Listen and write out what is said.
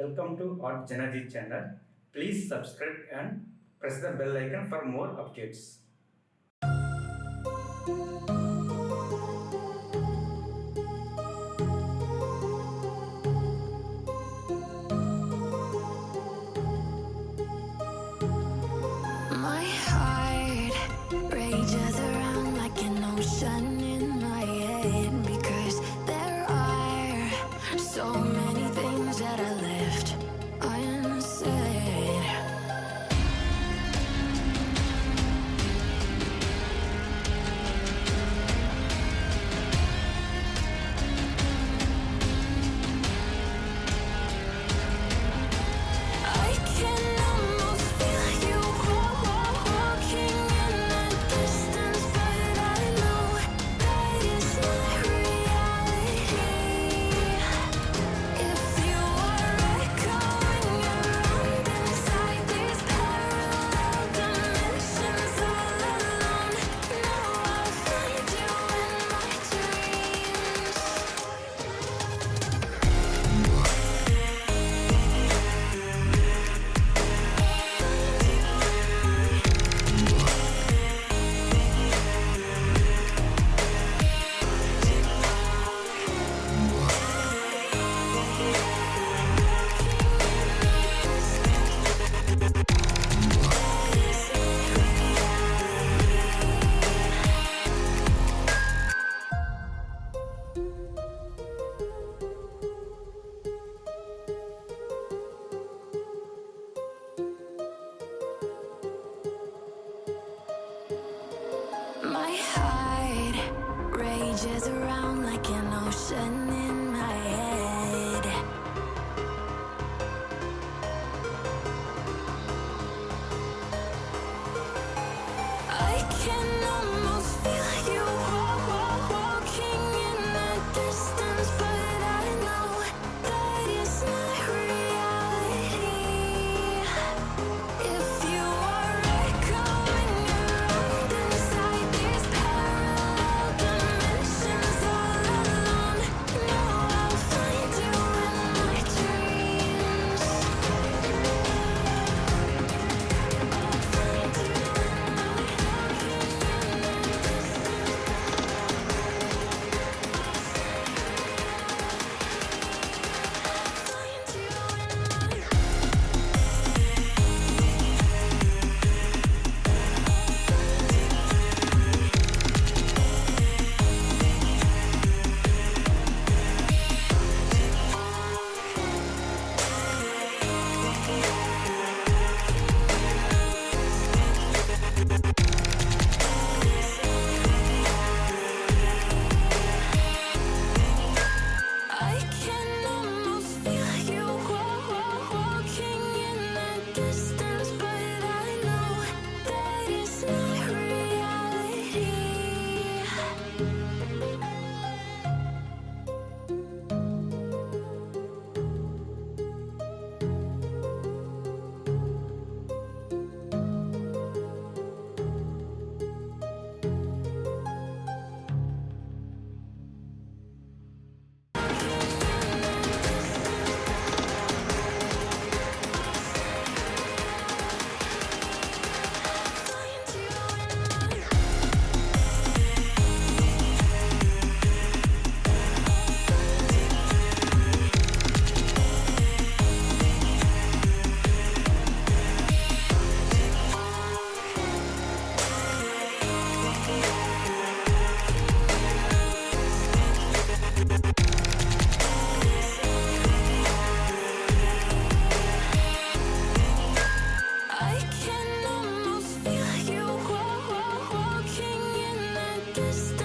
Welcome to artjanag channel. Please subscribe and press the bell icon for more updates. My heart rages around like an ocean in my head, because there are so many things that I left unsaid. I can almost feel you walking in the distance, but I know that it's not reality. If you are echoing around inside these parallel dimensions all alone, know I'll find you in my dreams. My heart rages around like an ocean in my head. I can almost feel you walking in the distance, but I know that it's not reality. If you are echoing around inside these parallel dimensions all alone, know I'll find you in my dreams. I can almost feel you walking in the distance, but I know that it's not reality. Find you in my I can almost feel you walking in the distance.